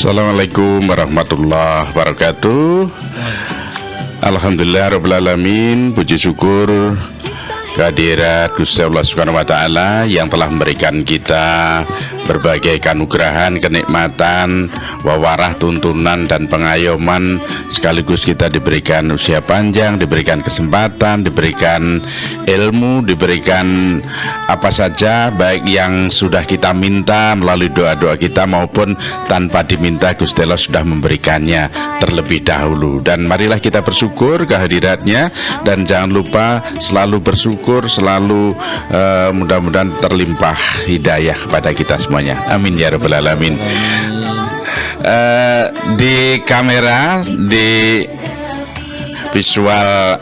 Assalamualaikum warahmatullahi wabarakatuh. Alhamdulillah rabbil alamin. Puji syukur kehadirat Gusti Allah Subhanahu wa taala yang telah memberikan kita berbagai keanugerahan, kenikmatan, wawarah, tuntunan dan pengayoman, sekaligus kita diberikan usia panjang, diberikan kesempatan, diberikan ilmu, diberikan apa saja baik yang sudah kita minta melalui doa-doa kita maupun tanpa diminta. Gusti Allah sudah memberikannya terlebih dahulu, dan marilah kita bersyukur kehadiratnya dan jangan lupa selalu bersyukur, selalu mudah-mudahan terlimpah hidayah kepada kita semuanya. Amin ya rabbal alamin. Di kamera, di visual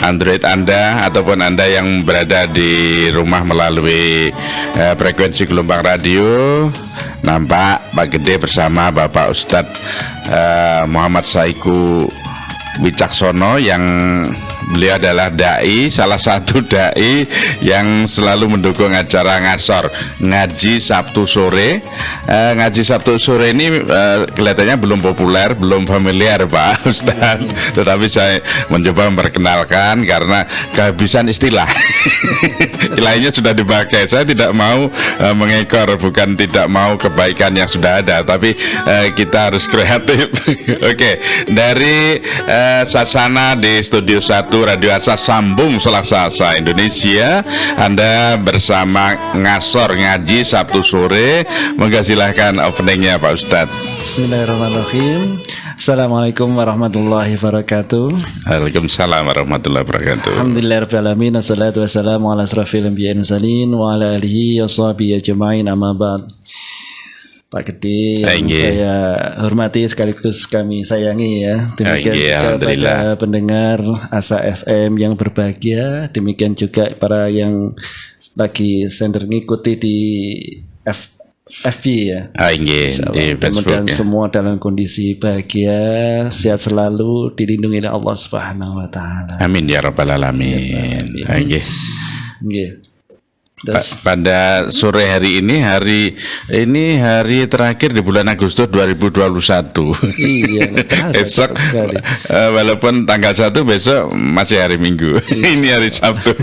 Android Anda ataupun Anda yang berada di rumah melalui frekuensi gelombang radio, nampak Pak Gede bersama Bapak Ustadz Muhammad Saiku Wicaksono, yang beliau adalah dai, salah satu dai yang selalu mendukung acara ngasor, ngaji Sabtu sore. Ngaji Sabtu sore ini kelihatannya belum populer, belum familiar Pak Ustadz, tetapi saya mencoba memperkenalkan karena kehabisan istilah. Lainnya sudah dipakai. Saya tidak mau mengekor, bukan tidak mau kebaikan yang sudah ada, tapi kita harus kreatif. Oke, dari Sasana di Studio 1 Radio Asas Sambung Selasa Indonesia, Anda bersama ngasor ngaji Sabtu sore. Monggo silahkan openingnya Pak Ustadz. Bismillahirrahmanirrahim. Assalamualaikum warahmatullahi wabarakatuh. Waalaikumsalam warahmatullahi wabarakatuh. Alhamdulillahirrahmanirrahim. Wassalatu wassalamu ala asrafil anbiya'i wal mursalin wa ala alihi wa sahbihi ajma'in, amma ba'd. Pak Gede yang saya hormati sekaligus kami sayangi ya. Demikian kepada pendengar Asa FM yang berbahagia. Demikian juga para yang lagi sender ngikuti di FB ya. Mudah-mudahan semua dalam kondisi bahagia, sehat selalu, dilindungi oleh Allah Subhanahu wa taala. Amin ya rabbal alamin. Pada sore hari ini, hari terakhir di bulan Agustus 2021. Iya, besok walaupun tanggal 1 besok masih hari Minggu. Ini hari Sabtu.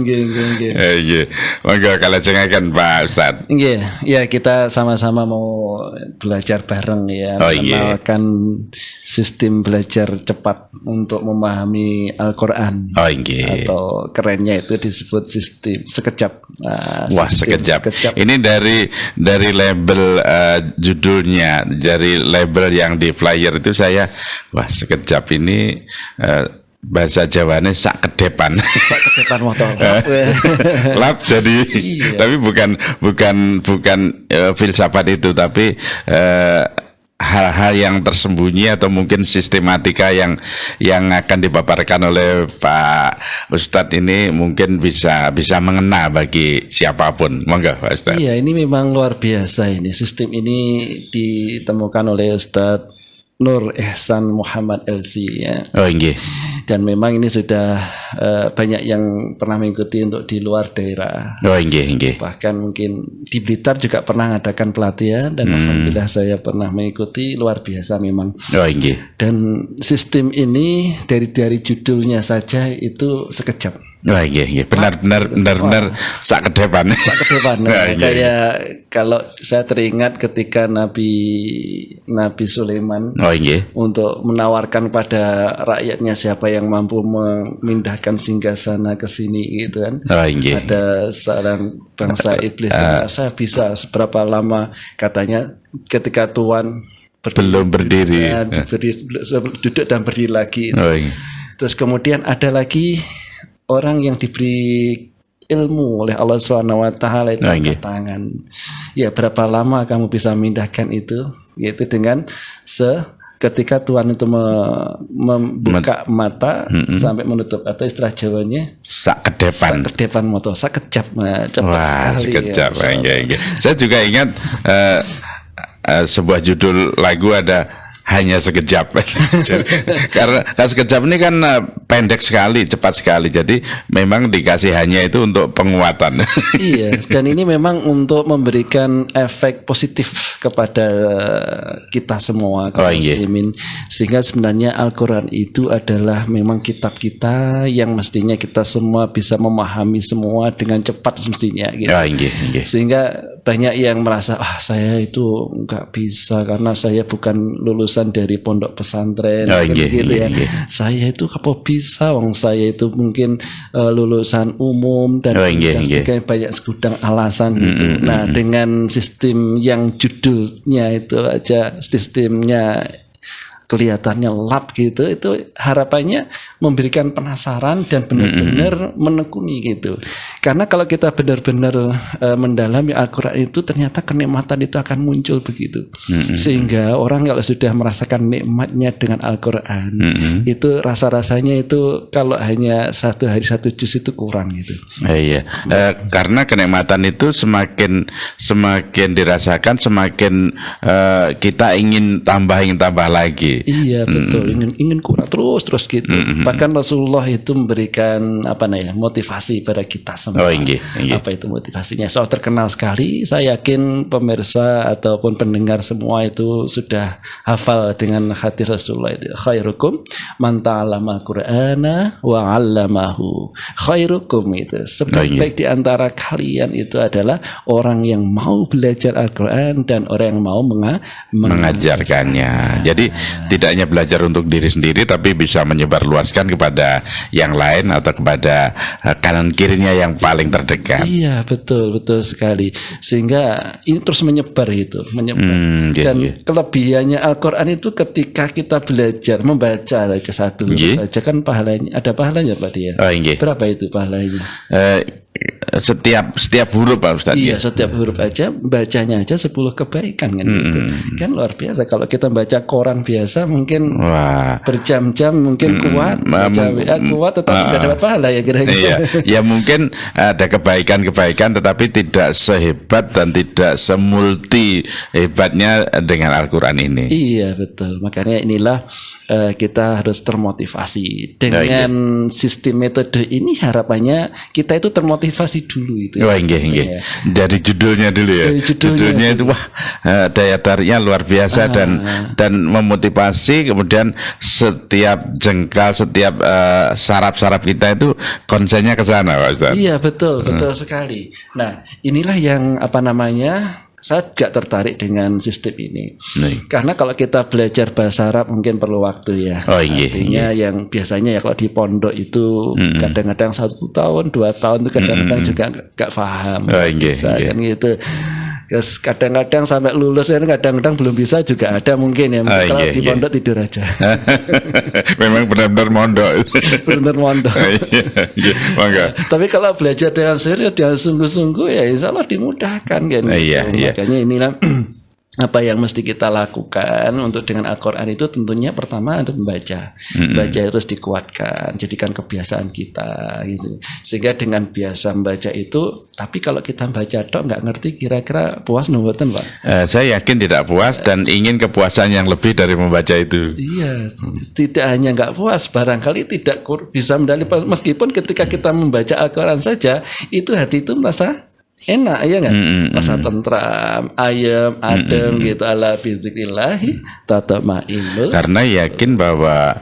Iya. Monggo kalajengaken Pak Ustadz. Ya, kita sama-sama mau belajar bareng ya, mengenalkan sistem belajar cepat untuk memahami Al-Qur'an. Atau kerennya itu disebut sistem sekejap. Wah, sekejap. Ini dari label judulnya, dari label yang di flyer itu saya, wah, sekejap ini bahasa Jawanya sak kedepan motor. Lap jadi. Iya. Tapi bukan filsafat itu, tapi hal-hal yang tersembunyi atau mungkin sistematika yang akan dipaparkan oleh Pak Ustadz ini mungkin bisa mengena bagi siapapun. Monggo Pak Ustadz. Iya, ini memang luar biasa ini. Sistem ini ditemukan oleh Ustadz Nur Ihsan Muhammad LC ya. Dan memang ini sudah banyak yang pernah mengikuti untuk di luar daerah. Bahkan mungkin di Blitar juga pernah mengadakan pelatihan, dan alhamdulillah saya pernah mengikuti, luar biasa memang. Dan sistem ini dari judulnya saja itu sekejap. Benar sak kedepan. Kayak kalau saya teringat ketika Nabi Sulaiman untuk menawarkan pada rakyatnya siapa yang mampu memindahkan singgasana ke sini gitu kan. Ada seorang bangsa iblis, saya bisa seberapa lama, katanya ketika Tuhan belum berdiri, duduk dan berdiri lagi. Terus kemudian ada lagi orang yang diberi ilmu oleh Allah Subhanahu wa taala itu angkat tangan. Ya, berapa lama kamu bisa memindahkan itu? Yaitu dengan ketika Tuhan itu membuka mata sampai menutup, atau istilah Jawanya sak kedepan moto, sak kejap. Wah, sekejap. Saya juga ingat sebuah judul lagu ada hanya sekejap. Karena sekejap ini kan pendek sekali, cepat sekali. Jadi memang dikasih hanya itu untuk penguatan. Iya, dan ini memang untuk memberikan efek positif kepada kita semua kaum muslimin. Sehingga sebenarnya Al-Quran itu adalah memang kitab kita yang mestinya kita semua bisa memahami semua dengan cepat semestinya gitu. Sehingga banyak yang merasa saya itu nggak bisa karena saya bukan lulusan dari pondok pesantren gitu ya. Saya itu apa bisa, wong saya itu mungkin lulusan umum dan sebagainya, banyak segudang alasan gitu. Nah, dengan sistem yang judulnya itu aja sistemnya kelihatannya lap gitu, itu harapannya memberikan penasaran dan benar-benar menekuni gitu. Karena kalau kita benar-benar mendalami Al-Quran itu, ternyata kenikmatan itu akan muncul begitu. Sehingga orang kalau sudah merasakan nikmatnya dengan Al-Quran, itu rasa-rasanya itu kalau hanya satu hari satu juz itu kurang gitu. Karena kenikmatan itu semakin dirasakan, semakin kita ingin tambah lagi. Iya betul, ingin kurang terus gitu. Bahkan Rasulullah itu memberikan motivasi pada kita semua. Apa itu motivasinya? Soal terkenal sekali. Saya yakin pemirsa ataupun pendengar semua itu sudah hafal dengan hadis Rasulullah itu. Khairukum man ta'allama al-Qur'ana wa 'allamahu. Khairukum itu sebaik-baik di antara kalian itu adalah orang yang mau belajar Al-Quran dan orang yang mau mengajarkannya. Jadi tidak hanya belajar untuk diri sendiri, tapi bisa menyebarluaskan kepada yang lain atau kepada kanan kirinya yang paling terdekat. Iya betul sekali. Sehingga ini terus menyebar. Dan kelebihannya Al-Quran itu ketika kita belajar membaca saja satu saja kan pahalanya, ada pahalanya Pak dia. Berapa itu pahalanya? Setiap huruf Pak Ustadz. Iya, setiap huruf aja, bacanya aja 10 kebaikan kan gitu. Kan luar biasa. Kalau kita baca koran biasa mungkin berjam-jam mungkin kuat, baca WA kuat tetapi tidak dapat pahala ya kira-kira. Ya mungkin ada kebaikan tetapi tidak sehebat dan tidak semulti hebatnya dengan Al-Quran ini. Iya betul. Makanya inilah kita harus termotivasi dengan sistem metode ini. Harapannya kita itu termotivasi dulu itu. Dari judulnya dulu ya. Judulnya itu daya tariknya luar biasa dan memotivasi. Kemudian setiap jengkal, setiap saraf-saraf kita itu konsennya ke sana Pak Ustaz. Iya betul sekali. Nah inilah yang saya juga tertarik dengan sistem ini. Karena kalau kita belajar bahasa Arab mungkin perlu waktu ya. Artinya yang biasanya ya kalau di pondok itu kadang-kadang 1 tahun, 2 tahun itu kadang-kadang juga nggak paham. Kan gitu. Terus kadang-kadang sampai lulus kan kadang-kadang belum bisa juga ada mungkin ya. Kalau di pondok tidur aja. Memang benar-benar mondok. Benar mondok. Tapi kalau belajar dengan serius, dengan sungguh-sungguh ya insya Allah dimudahkan kan. Makanya inilah apa yang mesti kita lakukan untuk dengan Al-Quran itu tentunya pertama ada membaca. Baca terus dikuatkan, jadikan kebiasaan kita gitu. Sehingga dengan biasa membaca itu, tapi kalau kita baca tok nggak ngerti kira-kira puas mboten Pak? Saya yakin tidak puas dan ingin kepuasan yang lebih dari membaca itu. Iya, tidak hanya nggak puas, barangkali tidak bisa medali meskipun ketika kita membaca Al-Quran saja itu hati itu merasa enak ya nggak? Rasa tentram, ayem, adem gitu. Ala bizikrillahi tatma'innul. Karena yakin bahwa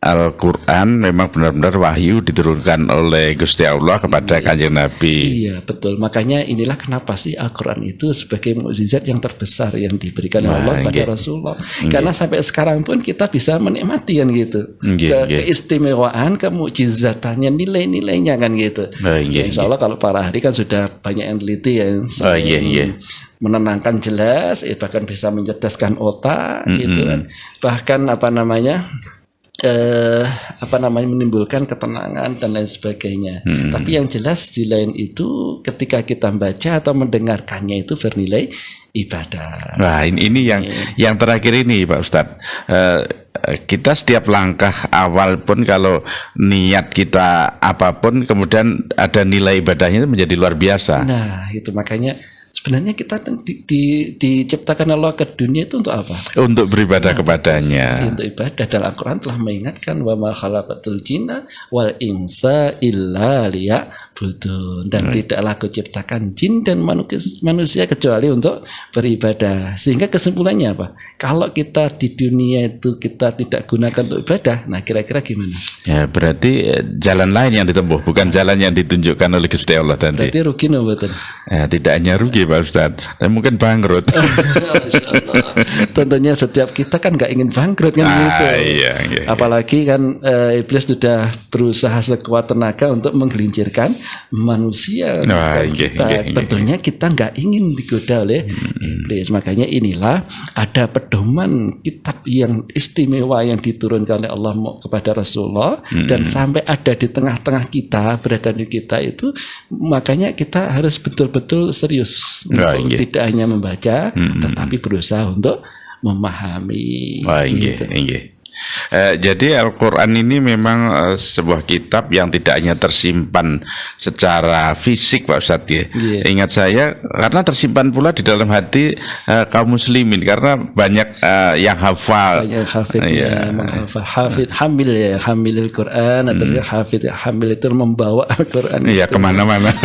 Al-Quran memang benar-benar wahyu diturunkan oleh Gusti Allah kepada Kanjeng Nabi. Iya betul. Makanya inilah kenapa sih Al-Quran itu sebagai mukjizat yang terbesar yang diberikan oleh Allah pada Rasulullah. Karena sampai sekarang pun kita bisa menikmati kan gitu. Keistimewaan, kemukjizatannya, nilai-nilainya kan gitu. Insya Allah kalau para ahli kan sudah banyak yang teliti ya. Menenangkan jelas, bahkan bisa mencerdaskan otak gitu kan. Bahkan menimbulkan ketenangan dan lain sebagainya. Tapi yang jelas di lain itu ketika kita membaca atau mendengarkannya itu bernilai ibadah. Nah ini yang terakhir ini Pak Ustadz. Kita setiap langkah awal pun kalau niat kita apapun kemudian ada nilai ibadahnya itu menjadi luar biasa. Nah itu makanya sebenarnya kita diciptakan Allah ke dunia itu untuk apa? Untuk beribadah kepadanya. Untuk ibadah. Dan Al-Quran telah mengingatkan wa ma khalaqatul jinna wal insa illa liya'budun, dan tidaklah aku ciptakan jin dan manusia kecuali untuk beribadah. Sehingga kesimpulannya apa? Kalau kita di dunia itu kita tidak gunakan untuk ibadah, nah kira-kira gimana? Ya, berarti jalan lain yang ditempuh, bukan jalan yang ditunjukkan oleh Gusti Allah tadi. Berarti rugi no betul. Ya, tidak hanya rugi Pak Ustadz, tapi mungkin bangkrut. Tentunya setiap kita kan nggak ingin bangkrut kan gitu. Iya. Apalagi kan iblis sudah berusaha sekuat tenaga untuk menggelincirkan manusia. Tentunya kita nggak ingin digoda oleh iblis. Makanya inilah ada pedoman kitab yang istimewa yang diturunkan oleh Allah kepada Rasulullah, dan sampai ada di tengah-tengah kita, berada di kita itu, makanya kita harus betul-betul serius untuk tidak hanya membaca, tetapi berusaha untuk memahami. Gitu. Jadi Al-Quran ini memang sebuah kitab yang tidak hanya tersimpan secara fisik Pak Ustadz ya. Ingat saya, karena tersimpan pula di dalam hati kaum muslimin, karena banyak yang hafal. Banyak hafid menghafal. Hafid hamil ya, hamilil Quran, atau hafid hamil itu membawa Al-Quran. Iya, kemana-mana.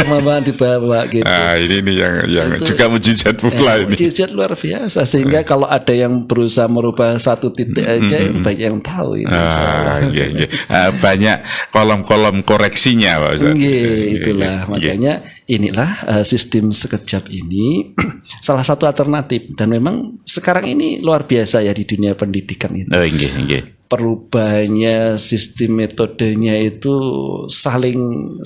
Dibawa gitu. Ini yang itu, juga mujizat pula ini. Mujizat luar biasa, sehingga kalau ada yang berusaha merubah satu titik aja, yang tahu itu. Banyak kolom-kolom koreksinya Pak Ustaz. Itulah makanya inilah sistem sekejap ini salah satu alternatif, dan memang sekarang ini luar biasa ya di dunia pendidikan itu. Perubahannya sistem metodenya itu saling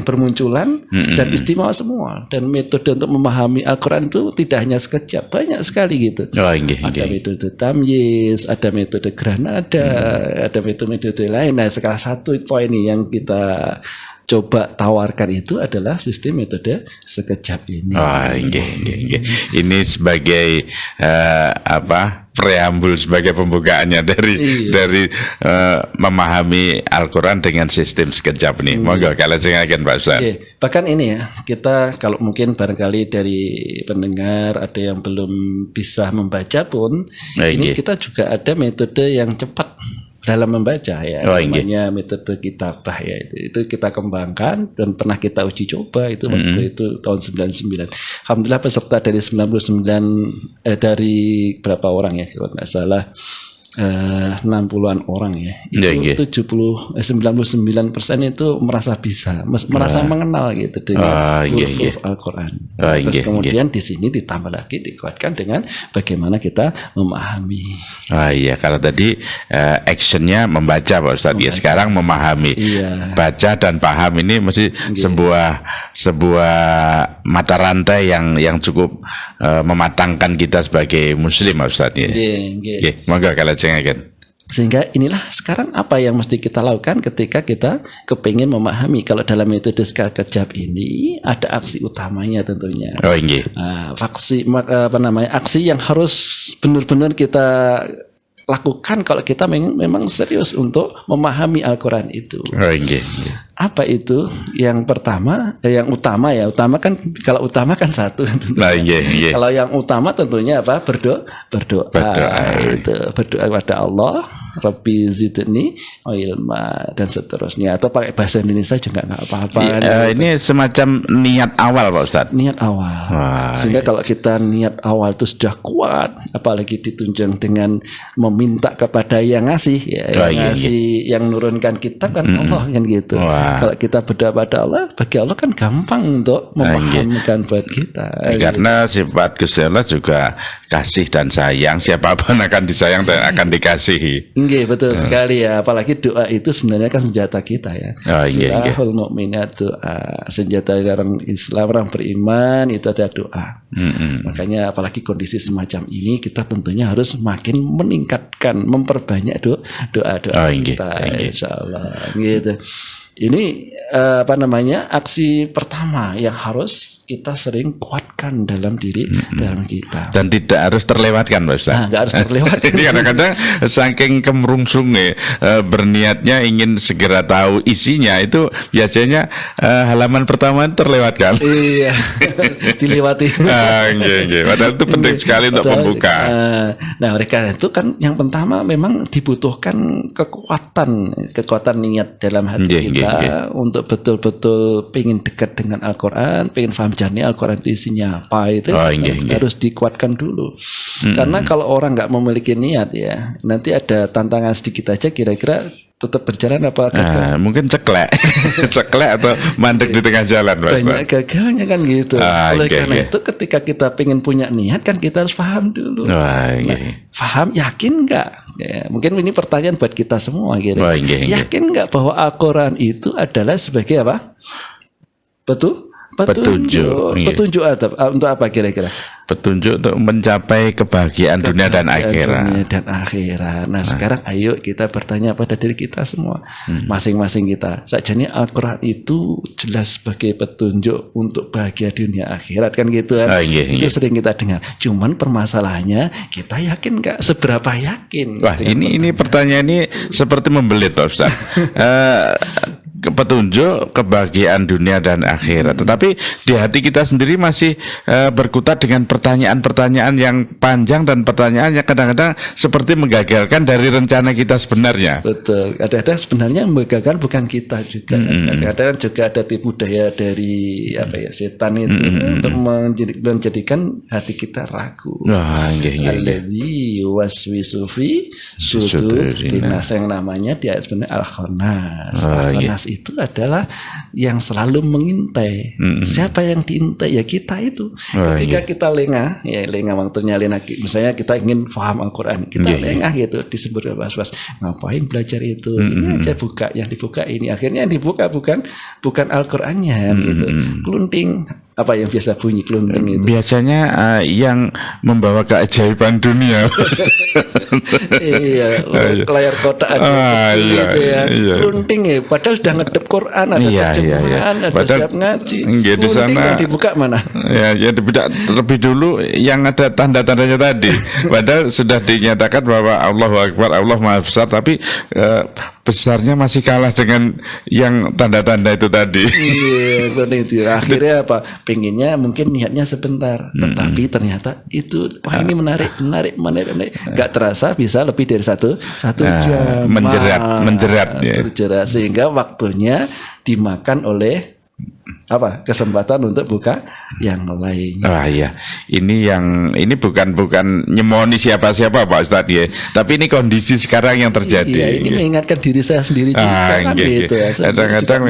bermunculan dan istimewa semua, dan metode untuk memahami Al-Quran itu tidak hanya sekejap, banyak sekali gitu. Ada metode tamyiz, ada metode granada, ada metode lain. Nah, salah satu poin ini yang kita coba tawarkan itu adalah sistem metode sekejap ini. Ini sebagai preambul, sebagai pembukaannya dari memahami Al-Quran dengan sistem sekejap ini. Monggo kalau akan Pak Ustaz. Bahkan ini ya, kita kalau mungkin barangkali dari pendengar ada yang belum bisa membaca pun, ini kita juga ada metode yang cepat dalam membaca ya, namanya metode kitabah ya, itu kita kembangkan dan pernah kita uji coba itu waktu itu tahun 99. Alhamdulillah peserta dari 99 dari berapa orang ya kalau nggak salah 60-an orang ya, itu 99% itu merasa bisa, merasa mengenal gitu dengan huruf Al-Quran. Terus kemudian di sini ditambah lagi, dikuatkan dengan bagaimana kita memahami. Kalau tadi actionnya membaca Pak Ustadz, ya sekarang memahami. Baca dan paham ini mesti sebuah mata rantai yang cukup mematangkan kita sebagai muslim Pak Ustadz ya. Monggo kalau sehingga inilah sekarang apa yang mesti kita lakukan ketika kita kepingin memahami. Kalau dalam metode sekejap ini ada aksi utamanya tentunya. Aksi yang harus benar-benar kita lakukan kalau kita memang serius untuk memahami Al-Quran itu. Apa itu? Yang pertama, yang utama ya. Kalau utama kan satu. Kalau yang utama tentunya apa? Berdoa. Itu berdoa kepada Allah, Rabbi zidni ilma, dan seterusnya. Atau pakai bahasa Indonesia juga nggak apa-apa. Ini semacam niat awal Pak Ustadz. Niat awal. Sehingga kalau kita niat awal itu sudah kuat, apalagi ditunjang dengan meminta kepada yang ngasih, yang nurunkan kitab kan Allah kan gitu. Kalau kita berdoa pada Allah, bagi Allah kan gampang untuk memahamkan buat kita. Karena sifat Gusti Allah juga kasih dan sayang. Siapapun akan disayang dan akan dikasihi. Betul sekali ya. Apalagi doa itu sebenarnya kan senjata kita ya. Silahul mu'minat doa. Senjata orang Islam, orang beriman itu ada doa. Makanya apalagi kondisi semacam ini, kita tentunya harus makin meningkatkan, memperbanyak doa-doa kita. Insyaallah gitu. Ini aksi pertama yang harus kita sering kuatkan dalam diri dalam kita. Dan tidak harus terlewatkan, Pak Ustaz. Nggak harus terlewatkan. Jadi kadang-kadang saking kemerungsungnya berniatnya ingin segera tahu isinya, itu biasanya halaman pertama terlewatkan. Iya, dilewati. Padahal itu penting sekali untuk pembuka. Nah, oleh karena itu kan yang pertama memang dibutuhkan kekuatan niat dalam hati kita untuk betul-betul pengen dekat dengan Al-Quran, pengen paham jernih Al-Quran itu isinya apa, itu harus dikuatkan dulu. Karena kalau orang nggak memiliki niat ya, nanti ada tantangan sedikit aja, kira-kira tetap berjalan apa gagal? Mungkin ceklek atau mandek di tengah jalan, Pak. Banyak gagalnya kan gitu. Oleh karena itu ketika kita pengen punya niat kan kita harus paham dulu. Paham, yakin nggak? Ya, mungkin ini pertanyaan buat kita semua. Yakin nggak bahwa Al-Quran itu adalah sebagai apa? Petunjuk untuk apa kira-kira? Petunjuk untuk mencapai kebahagiaan dunia dan akhirat. Nah, sekarang ayo kita bertanya pada diri kita semua, masing-masing kita. Sajane Al-Quran itu jelas sebagai petunjuk untuk bahagia dunia akhirat kan gitu kan? Itu sering kita dengar. Cuman permasalahannya kita yakin nggak? Seberapa yakin? Wah, ini pertanyaan ini seperti membelit, Pak Ustaz. Petunjuk kebahagiaan dunia dan akhirat, tetapi di hati kita sendiri masih berkutat dengan pertanyaan-pertanyaan yang panjang dan pertanyaan yang kadang-kadang seperti menggagalkan dari rencana kita sebenarnya. Betul, kadang-kadang sebenarnya menggagalkan bukan kita juga. Kadang-kadang juga ada tipu daya dari setan itu untuk menjadikan hati kita ragu. Alladzi yuwaswisu fi sudurin-nas, yang namanya dia sebenarnya Al-Khannas. Al-Khannas itu adalah yang selalu mengintai. Siapa yang diintai? Ya kita itu. Ketika kita lengah waktunya lengah. Misalnya kita ingin paham Al-Quran, kita lengah gitu, disebut was-was. Ngapain belajar itu? Ini aja buka, yang dibuka ini. Akhirnya yang dibuka bukan Al-Qurannya gitu. Kelunting. Apa yang biasa bunyi kelunting itu? Biasanya yang membawa keajaiban dunia. Layar kotak ada gitu ya. Kelunting ya. Padahal sudah ngedep Quran, ada terjemahan, ada siap ngaji. Di sana yang dibuka mana? Ya dibuka terlebih dulu yang ada tanda-tandanya tadi. Padahal sudah dinyatakan bahwa Allahu Akbar, Allah Maha Besar, tapi besarnya masih kalah dengan yang tanda-tanda itu tadi. Akhirnya apa? Pengennya mungkin niatnya sebentar, tetapi ternyata itu ini menarik. Gak terasa bisa lebih dari satu jam. Menjerat sehingga waktunya dimakan oleh kesempatan untuk buka yang lain. Ini bukan nyemoni siapa-siapa, Pak Ustadz ya. Tapi ini kondisi sekarang yang terjadi. Ini mengingatkan diri saya sendiri juga Kadang-kadang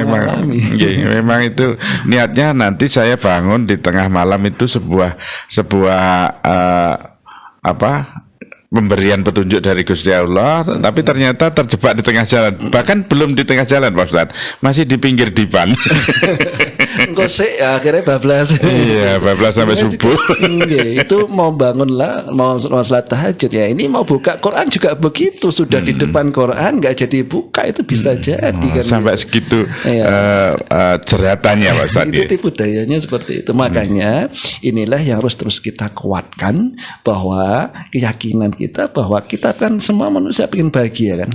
memang itu niatnya nanti saya bangun di tengah malam itu sebuah pemberian petunjuk dari Gusti Allah, tapi ternyata terjebak di tengah jalan. Bahkan belum di tengah jalan, Pak Ustadz, masih di pinggir dipan. Engko sik akhirnya bablas. Iya, bablas sampai subuh. Itu mau bangunlah, mau salat tahajud ya. Ini mau buka Quran juga begitu, sudah di depan Quran nggak jadi buka, itu bisa jadi kan. Sampai segitu jeratannya, Pak Ustadz. Itu tipu dayanya seperti itu. Makanya inilah yang harus terus kita kuatkan, bahwa keyakinan kita bahwa kita kan semua manusia pengen bahagia kan.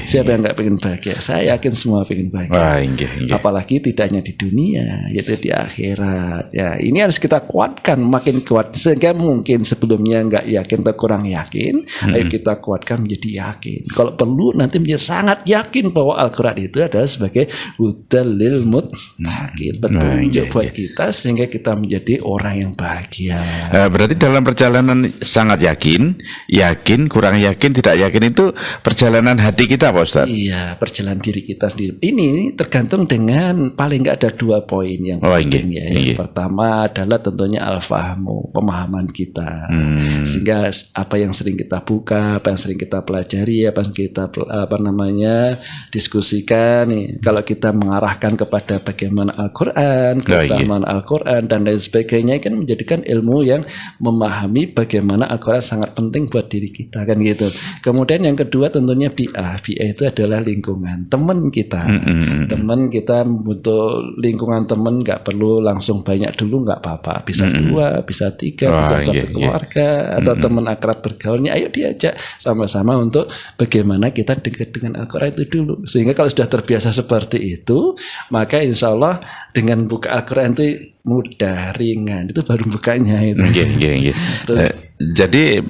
Siapa yang nggak pengen bahagia? Saya yakin semua pengen bahagia. Apalagi tidak hanya di dunia, yaitu di akhirat. Ya, ini harus kita kuatkan, makin kuat sehingga mungkin sebelumnya nggak yakin atau kurang yakin, ayo kita kuatkan menjadi yakin. Kalau perlu nanti menjadi sangat yakin bahwa Al-Quran itu adalah sebagai hudal lil muttaqin, petunjuk buat kita sehingga kita menjadi orang yang bahagia. Berarti dalam perjalanan sangat yakin, kurang yakin, tidak yakin, itu perjalanan hati kita, Pak Ustadz. Iya, perjalanan diri kita sendiri. Ini tergantung dengan paling nggak ada 2 poin yang penting ya. Yang pertama adalah tentunya al-fahmu, pemahaman kita. Sehingga apa yang sering kita buka, apa yang sering kita pelajari, apa yang kita diskusikan nih. Kalau kita mengarahkan kepada bagaimana Al-Quran, keutamaan Al-Quran dan lain sebagainya, kan menjadikan ilmu yang memahami bagaimana Al-Quran sangat penting buat diri kita kan gitu. Kemudian yang kedua tentunya bi'ah itu adalah lingkungan, teman kita. Teman kita butuh lingkungan teman nggak perlu langsung banyak dulu, nggak apa-apa, bisa 2, bisa 3, bisa satu keluarga atau teman akrab bergaulnya, ayo diajak sama-sama untuk bagaimana kita dekat dengan Al-Quran itu dulu. Sehingga kalau sudah terbiasa seperti itu, maka insya Allah dengan buka Al-Quran itu mudah, ringan, itu baru bukanya itu. Jadi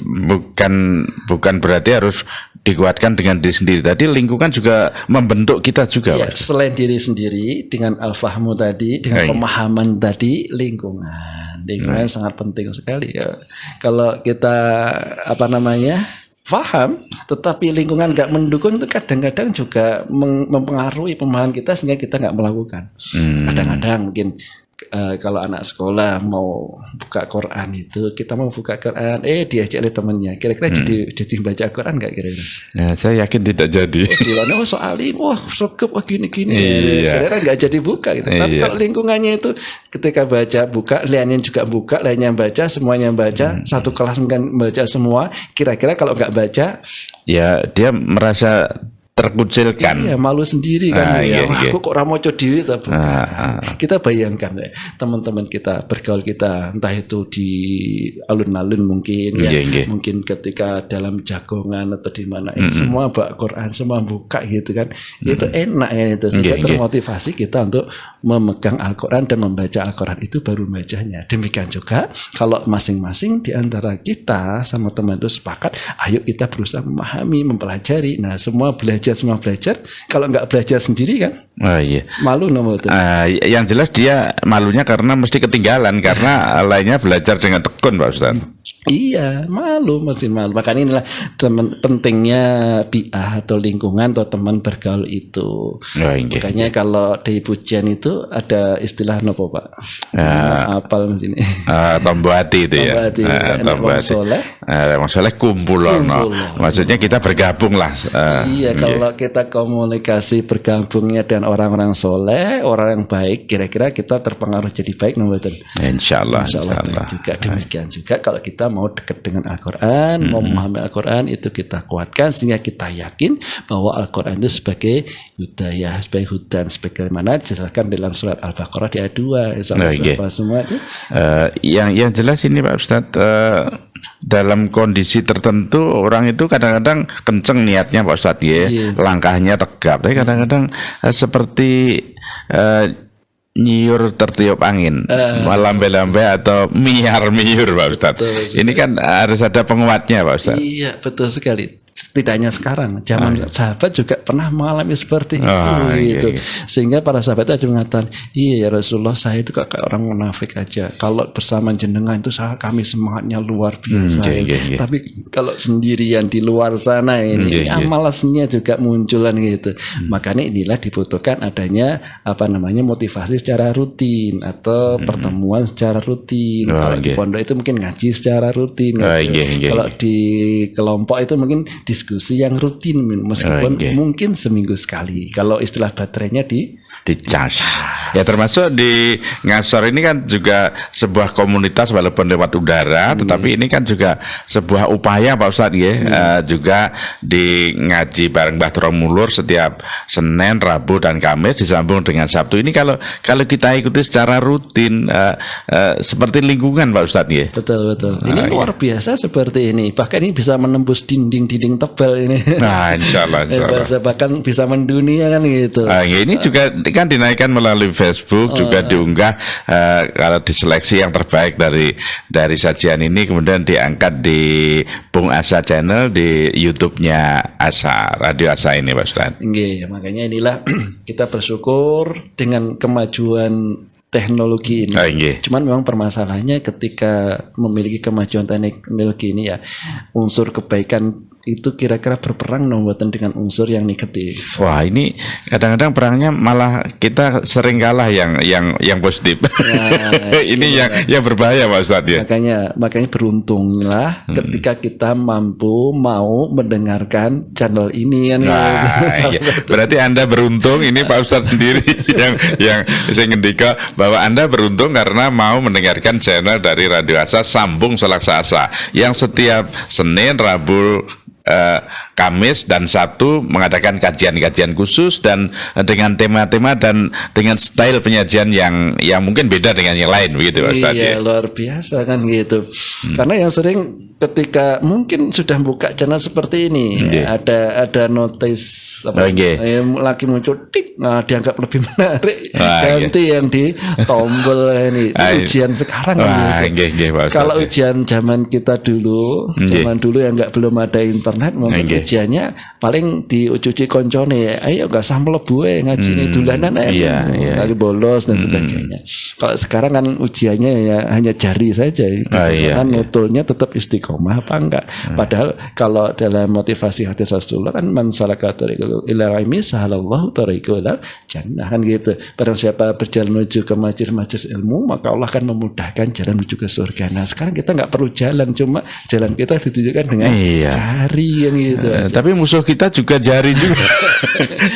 bukan berarti harus dikuatkan dengan diri sendiri. Tadi lingkungan juga membentuk kita juga. Ya, selain diri sendiri dengan al-fahmu tadi, dengan pemahaman tadi, lingkungan sangat penting sekali ya. Kalau kita paham, tetapi lingkungan nggak mendukung, itu kadang-kadang juga mempengaruhi pemahaman kita sehingga kita nggak melakukan. Kadang-kadang mungkin kalau anak sekolah mau buka Quran itu, kita mau buka Quran, diajak oleh temannya, kira-kira jadi baca Quran nggak kira-kira? Ya, saya yakin tidak jadi. Soalim, sokep, gini-gini, kira-kira nggak jadi buka gitu. Tapi kalau lingkungannya itu ketika buka, lainnya juga buka, lainnya baca, semuanya baca, satu kelas mungkin baca semua, kira-kira kalau nggak baca, ya dia merasa terkucilkan. Iya, malu sendiri kan. Aku kok ramoco diri. Kita bayangkan ya, teman-teman kita, bergaul kita, entah itu di alun-alun mungkin, mungkin ketika dalam jagongan atau di mana, semua baca Quran, semua buka gitu kan. Itu enak ya itu, sehingga termotivasi kita untuk memegang Al-Quran dan membaca Al-Quran itu baru bacanya. Demikian juga kalau masing-masing di antara kita sama teman itu sepakat, ayo kita berusaha memahami, mempelajari. Nah, semua belajar, kalau nggak belajar sendiri kan malu nomor itu. Yang jelas dia malunya karena mesti ketinggalan, karena lainnya belajar dengan tekun, Pak Ustaz. Iya, masih malu. Makanya inilah pentingnya bi'ah atau lingkungan atau teman bergaul itu. Makanya kalau di pujian itu ada istilah nopo Pak? Apal di sini. Tomboati itu ya. Tomboati. Wong soleh kumpul. Maksudnya kita bergabung lah. Iya, kalau kita komunikasi bergabungnya dengan orang-orang soleh, orang yang baik, kira-kira kita terpengaruh jadi baik nomor itu. Insyaallah. Juga demikian juga kalau kita mau dekat dengan Al-Quran, mau memahami Al-Quran, itu kita kuatkan sehingga kita yakin bahwa Al-Quran itu sebagai hidayah, sebagai hudan, sebagaimana dijelaskan dalam surat Al-Baqarah di ayat 2. Semua itu. Yang jelas ini Pak Ustadz, dalam kondisi tertentu orang itu kadang-kadang kenceng niatnya Pak Ustadz langkahnya tegap, tapi kadang-kadang seperti nyiur tertiup angin, lambe-lambe atau miar-miur Pak Ustadz. Ini kan harus ada penguatnya Pak Ustadz. Iya, betul sekali. Tidak hanya sekarang, zaman sahabat juga pernah mengalami seperti itu. Sehingga para sahabat itu mengatakan, iya ya Rasulullah, saya itu kayak orang munafik aja. Kalau bersama jenengan itu kami semangatnya luar biasa. Tapi kalau sendirian di luar sana ini, malasnya juga munculan gitu. Makanya inilah dibutuhkan adanya motivasi secara rutin atau pertemuan secara rutin. Kalau di pondok itu mungkin ngaji secara rutin. Kalau di kelompok itu mungkin diskusi yang rutin, meskipun mungkin seminggu sekali. Kalau istilah baterainya dicas. Ya, termasuk di Ngasor ini kan juga sebuah komunitas walaupun lewat udara, tetapi ini kan juga sebuah upaya Pak Ustadz juga di ngaji bareng Mbah Tromulur setiap Senin, Rabu dan Kamis disambung dengan Sabtu. Ini kalau kita ikuti secara rutin seperti lingkungan Pak Ustadz Betul. Ini luar biasa seperti ini. Bahkan ini bisa menembus dinding tebal ini. Nah, insyaallah. Bahkan bisa mendunia kan gitu. Ini juga kan dinaikkan melalui Facebook, juga diunggah kalau diseleksi yang terbaik dari sajian ini kemudian diangkat di Bung Asa Channel di YouTube-nya Asa, Radio Asa ini Pak Ustaz. Makanya inilah kita bersyukur dengan kemajuan teknologi ini. Cuman memang permasalahannya ketika memiliki kemajuan teknologi ini ya, unsur kebaikan itu kira-kira berperang nombotan dengan unsur yang negatif. Wah, ini kadang-kadang perangnya malah kita sering kalah yang positif. Ini yang berbahaya Pak Ustadz ya. Makanya beruntunglah ketika kita mau mendengarkan channel ini kan. Berarti Anda beruntung, ini Pak Ustadz sendiri yang saya ngendika bahwa Anda beruntung karena mau mendengarkan channel dari Radio Asa Sambung Selaksa Asa yang setiap Senin, Rabu Kamis dan Sabtu mengadakan kajian-kajian khusus dan dengan tema-tema dan dengan style penyajian yang mungkin beda dengan yang lain begitu Pak Ustadz. Iya, luar biasa kan gitu. Karena yang sering ketika mungkin sudah buka channel seperti ini ada notice lagi muncul tik, dianggap lebih menarik, ganti yang di tombol ini ujian sekarang gitu. Kalau ujian zaman kita dulu, zaman dulu yang belum ada internet, mungkin ujiannya paling diucuci koncone, ayo gak usah mlebu ngaji ini dolanan lagi bolos dan sebagainya. Kalau sekarang kan ujiannya ya hanya jari saja, kan nutulnya tetap istiqomah apa enggak. Padahal kalau dalam motivasi hadis Rasulullah kan man salaka tariqal ila ilmi sahalallahu tariqal jannah kan gitu. Barang siapa berjalan menuju ke majelis ilmu, maka Allah akan memudahkan jalan menuju ke surga. Nah, sekarang kita enggak perlu jalan, cuma jalan kita ditunjukkan dengan jari kan gitu. Tapi musuh kita juga jari juga.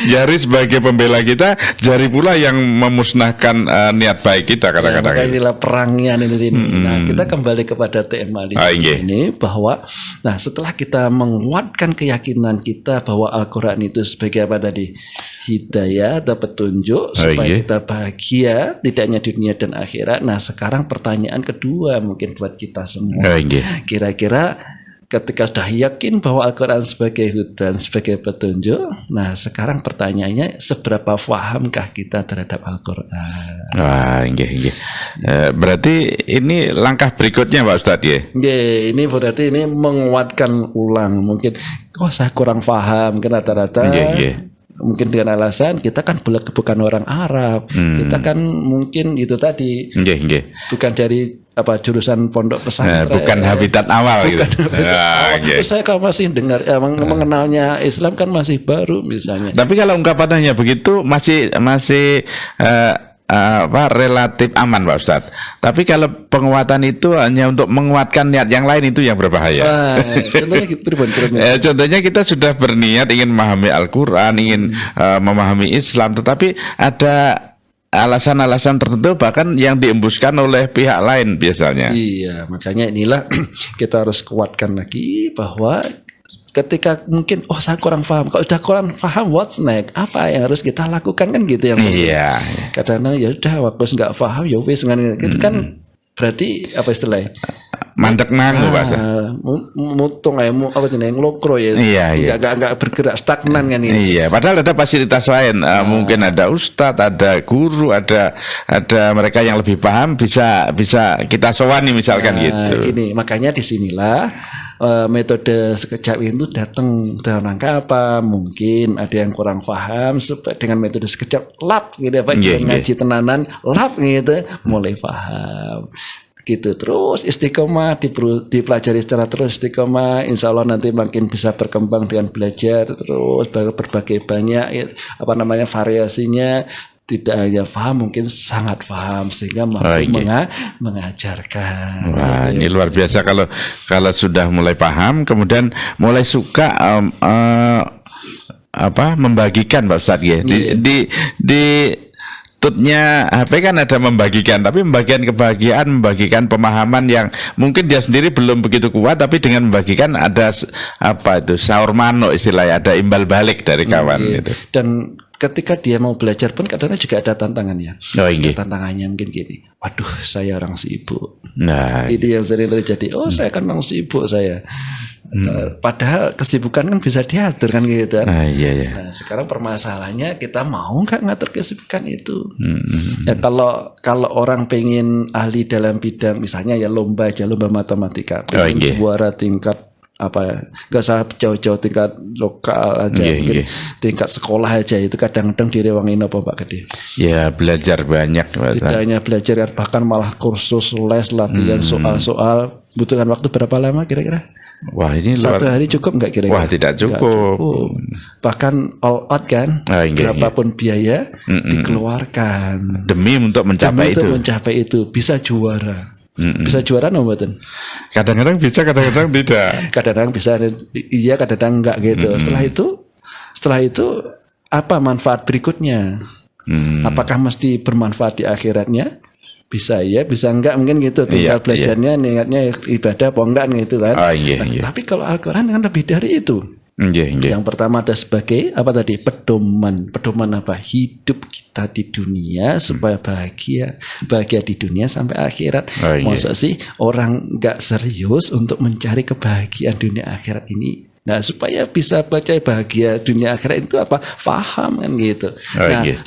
Jari sebagai pembela kita, jari pula yang memusnahkan niat baik kita kadang-kadang. Inilah perangnya ini. Nah, kita kembali kepada tema ini bahwa setelah kita menguatkan keyakinan kita bahwa Al-Qur'an itu sebagai apa tadi? Hidayah atau petunjuk supaya kita bahagia tidak hanya di dunia dan akhirat. Nah, sekarang pertanyaan kedua mungkin buat kita semua. Kira-kira ketika sudah yakin bahwa Al-Quran sebagai hudan, sebagai petunjuk, nah sekarang pertanyaannya seberapa fahamkah kita terhadap Al-Quran? Berarti ini langkah berikutnya Pak Ustadz ya? Ini berarti ini menguatkan ulang. Mungkin saya kurang paham, mungkin rata-rata mungkin dengan alasan kita kan bukan orang Arab, kita kan mungkin itu tadi bukan dari jurusan pondok pesantren, bukan habitat awal gitu. Saya kan masih dengar mengenalnya Islam kan masih baru misalnya. Tapi kalau ungkapannya begitu masih relatif aman Pak Ustadz. Tapi kalau penguatan itu hanya untuk menguatkan niat yang lain, itu yang berbahaya. Contohnya kita sudah berniat ingin memahami Al-Quran, ingin memahami Islam, tetapi ada alasan-alasan tertentu bahkan yang diembuskan oleh pihak lain biasanya. Iya, makanya inilah kita harus kuatkan lagi bahwa ketika mungkin saya kurang paham, kalau sudah kurang paham what's next, apa yang harus kita lakukan kan gitu yang kadang-kadang ya udah waktu nggak paham ya wis gitu kan berarti apa istilahnya mandek nanggu bahasa mutung apa jenis ngelokro ya nggak bergerak stagnan kan ini. Padahal ada fasilitas lain, mungkin ada ustadz, ada guru, ada mereka yang lebih paham, bisa kita sowani misalkan gitu. Gini, makanya disinilah metode sekejap itu datang dalam rangka apa? Mungkin ada yang kurang paham, dengan metode sekejap lap gitu ngaji tenanan lap gitu mulai paham. Gitu terus istiqomah dipelajari secara terus istiqomah, insya Allah nanti makin bisa berkembang dengan belajar terus berbagai banyak variasinya, tidak hanya paham mungkin sangat paham sehingga mampu mengajarkan. Wah, ini luar biasa kalau sudah mulai paham kemudian mulai suka membagikan Pak Ustadz ya. Di tutnya HP kan ada membagikan, tapi membagikan kebahagiaan, membagikan pemahaman yang mungkin dia sendiri belum begitu kuat, tapi dengan membagikan ada saur mano istilahnya, ada imbal balik dari kawan gitu. Dan ketika dia mau belajar pun kadang-kadang juga ada tantangannya. Tantangannya mungkin gini, waduh saya orang sibuk. Ini yang sering terjadi. Saya kan orang sibuk saya. Padahal kesibukan kan bisa diatur kan gitu kan. Nah, sekarang permasalahannya kita mau nggak ngatur kesibukan itu. Ya kalau orang pengen ahli dalam bidang misalnya ya lomba matematika, juara tingkat nggak usah jauh-jauh tingkat lokal aja, mungkin tingkat sekolah aja itu kadang-kadang direwangin apa Pak Gede? Ya belajar banyak. Tidak hanya belajar, bahkan malah kursus les latihan soal-soal. Butuhkan waktu berapa lama kira-kira? Wah ini satu hari cukup nggak kira-kira? Wah tidak cukup. Bahkan all out kan, berapapun biaya dikeluarkan demi untuk mencapai itu bisa juara. Bisa juara nomboten? Kadang-kadang bisa, kadang-kadang tidak. Kadang-kadang bisa, iya kadang-kadang enggak gitu. Setelah itu apa manfaat berikutnya? Apakah mesti bermanfaat di akhiratnya? bisa ya, bisa enggak mungkin gitu. Tinggal belajarnya niatnya ibadah apa enggak gitu kan. Tapi kalau Al-Quran kan lebih dari itu. Yang pertama ada sebagai apa tadi, pedoman apa, hidup kita di dunia supaya bahagia di dunia sampai akhirat. Masa sih orang nggak serius untuk mencari kebahagiaan dunia akhirat ini? Nah, supaya bisa baca bahagia dunia akhirat itu apa? Faham kan gitu.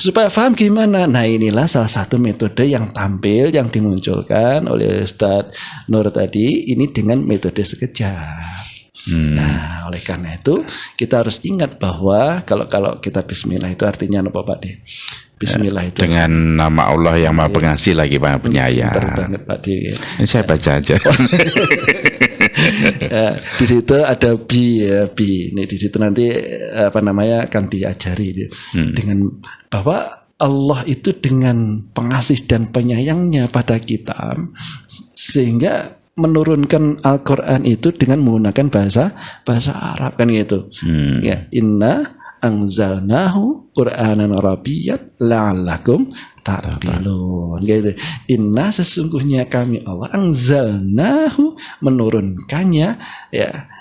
Supaya paham gimana? Nah, inilah salah satu metode yang tampil, yang dimunculkan oleh Ustadz Nur tadi, ini dengan metode sekejap. Nah, oleh karena itu kita harus ingat bahwa kalau kita bismillah itu artinya apa Pak De? Bismillah itu dengan nama Allah yang Maha Pengasih lagi Maha Penyayang. Betul banget Pak De. Ini saya baca aja. Di situ ada bi ya, bi. Ini di situ nanti apa namanya akan diajari dengan bahwa Allah itu dengan pengasih dan penyayangnya pada kita, sehingga menurunkan Al-Quran itu dengan menggunakan bahasa Arab kan gitu. Ya, inna anzalnahu Qur'anan Arabiyyan la'allakum ta'qilun gitu. Inna sesungguhnya kami Allah anzalnahu menurunkannya ya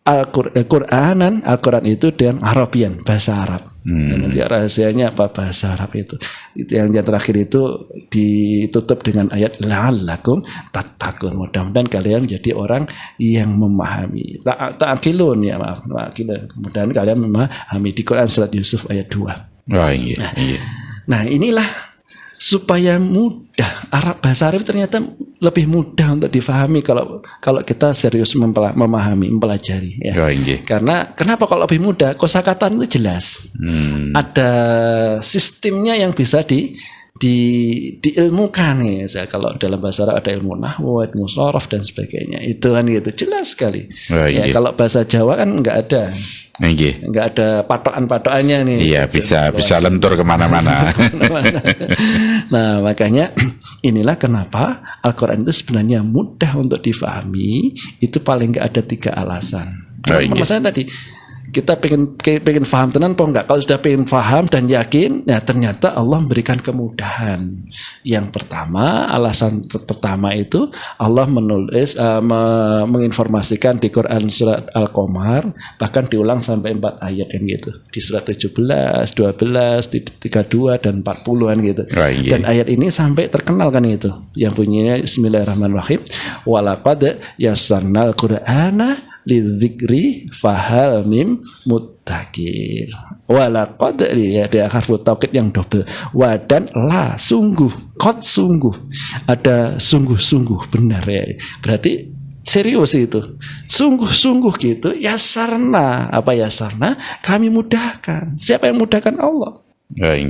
Al-Qur'an itu dengan Arabian, bahasa Arab. Dan nanti rahasianya apa bahasa Arab itu. Yang terakhir itu ditutup dengan ayat la'allakum tattaqun. Mudah-mudahan kalian menjadi orang yang memahami. Ta'qilun ya, maaf. Mudah-mudahan kalian memahami di Quran surat Yusuf ayat 2. Nah, inilah supaya mudah. Bahasa Arab ternyata lebih mudah untuk difahami kalau kita serius memahami, mempelajari ya. Karena kenapa kalau lebih mudah? Kosakata itu jelas. Ada sistemnya yang bisa diilmukan ya. Kalau dalam bahasa Arab ada ilmu nahwu, ilmu sorof dan sebagainya. Itu kan gitu, jelas sekali. Ya, kalau bahasa Jawa kan enggak ada. Enggak ada patokan-patokannya nih. Iya, bisa lentur kemana-mana. Nah, makanya inilah kenapa Al-Quran itu sebenarnya mudah untuk difahami. Itu paling enggak ada 3 alasan. Maksudnya tadi kita pengen paham tenan apa enggak? Kalau sudah pengen paham dan yakin, ya ternyata Allah memberikan kemudahan. Yang pertama, alasan pertama itu Allah menulis menginformasikan di Quran surat Al-Qamar, bahkan diulang sampai 4 ayat kan gitu. Di surat 17, 12, 32 dan 40-an gitu. Dan ayat ini sampai terkenal kan itu. Yang bunyinya Bismillahirrahmanirrahim. Walaqad yassarnal Qur'ana lidzikri fahal mim muttaqin. Walaqad ya di akhir taukid yang double. Wa dan la sungguh, qad sungguh. Ada sungguh-sungguh benar ya. Berarti serius itu. Sungguh-sungguh gitu. Yasarna, apa yasarna? Kami mudahkan. Siapa yang mudahkan? Allah.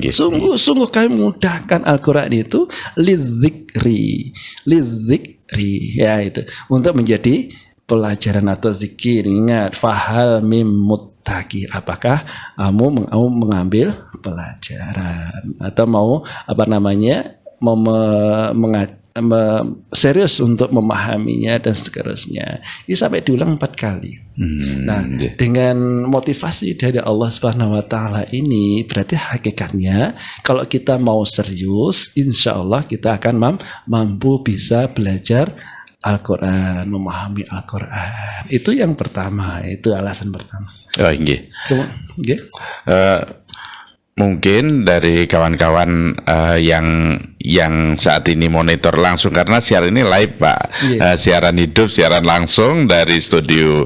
Sungguh-sungguh kami mudahkan Al-Quran itu lidzikri ya itu untuk menjadi pelajaran atau zikir. Ingat, fahal mim muttaqin. Apakah kamu mau mengambil pelajaran atau mau apa namanya serius untuk memahaminya dan seterusnya. Ini sampai diulang 4 kali. Nah, dengan motivasi dari Allah Subhanahu wa taala ini berarti hakikatnya kalau kita mau serius, insya Allah kita akan mampu bisa belajar Al-Quran, memahami Al-Quran. Itu yang pertama, itu alasan pertama. Mungkin dari kawan-kawan yang saat ini monitor langsung, karena siaran ini live Pak, siaran hidup, siaran langsung dari studio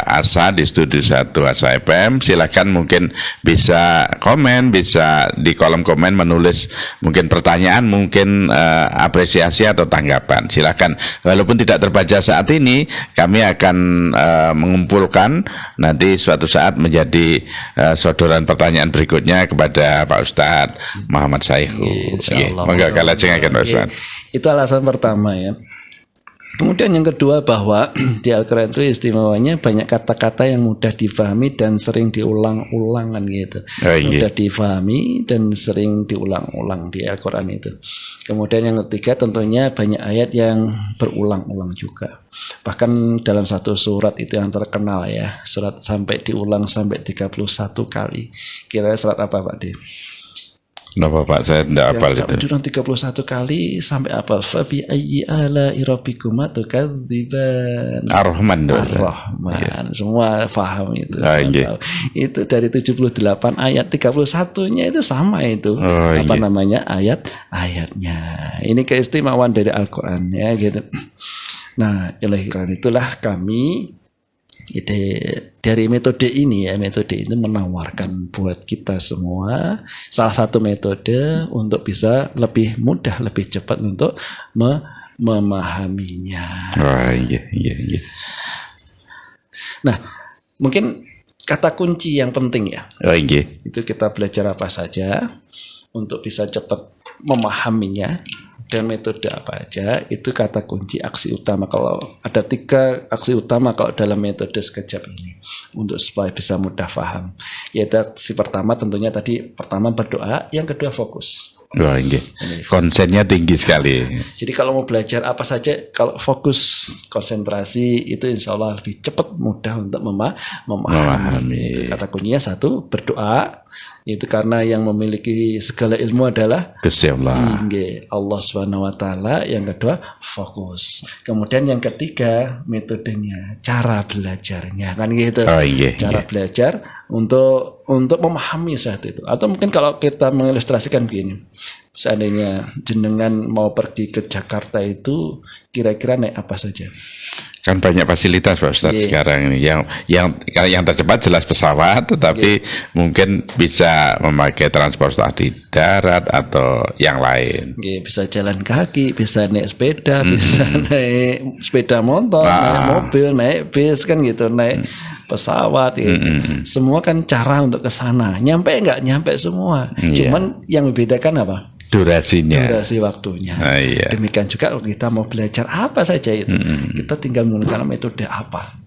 ASA di studio 1 ASA FM. Silakan mungkin bisa komen, bisa di kolom komen menulis mungkin pertanyaan, mungkin apresiasi atau tanggapan. Silakan. Walaupun tidak terbaca saat ini, kami akan mengumpulkan nanti suatu saat menjadi sodoran pertanyaan berikutnya kepada Pak Ustadz Muhammad Saihu. Monggo kalajengaken Pak Ustadz. Itu alasan pertama ya. Kemudian yang kedua bahwa di Al-Quran itu istimewanya banyak kata-kata yang mudah difahami dan sering diulang-ulang kan gitu. Mudah difahami dan sering diulang-ulang di Al-Quran itu. Kemudian yang ketiga tentunya banyak ayat yang berulang-ulang juga. Bahkan dalam satu surat itu yang terkenal ya, surat sampai diulang sampai 31 kali. Kira surat apa Pak De? Kenapa Pak? Saya tidak hafal itu. Curang 31 kali sampai apa? Fabi ayyi ala rabbikuma tukadziban. Ar-Rahman. Ar-Rahman. Semua paham itu. Iya. Itu dari 78 ayat 31-nya itu sama itu. Namanya ayat-ayatnya. Ini keistimewaan dari Al-Qur'an ya gitu. Nah, oleh karena itulah kami dari metode ini menawarkan buat kita semua salah satu metode untuk bisa lebih mudah, lebih cepat untuk memahaminya. Iya. Nah, mungkin kata kunci yang penting ya. Itu kita belajar apa saja untuk bisa cepat memahaminya. Dan metode apa aja, itu kata kunci aksi utama. Kalau ada 3 aksi utama kalau dalam metode sekejap ini untuk supaya bisa mudah paham. Yaitu aksi pertama tentunya pertama berdoa, yang kedua fokus. Konsennya tinggi sekali. Jadi kalau mau belajar apa saja, kalau fokus konsentrasi itu insya Allah lebih cepat, mudah untuk memahami. Kata kuncinya 1 berdoa. Itu karena yang memiliki segala ilmu adalah Gusti Allah. Allah Subhanahu wa taala. Yang kedua fokus. Kemudian yang ketiga metodenya, cara belajarnya kan gitu. Cara belajar untuk memahami saat itu. Atau mungkin kalau kita mengilustrasikan begini. Seandainya jenengan mau pergi ke Jakarta itu kira-kira naik apa saja? Kan banyak fasilitas Pak Ustadz sekarang ini. Yang tercepat jelas pesawat, tetapi mungkin bisa memakai transportasi darat atau yang lain. Bisa jalan kaki, bisa naik sepeda, bisa naik sepeda motor, naik mobil, naik bis kan gitu, naik pesawat gitu. Semua kan cara untuk ke sana. Nyampe nggak nyampe semua. Cuman yang membedakan apa? Durasi waktunya. Demikian juga kalau kita mau belajar apa saja itu, kita tinggal menggunakan metode apa.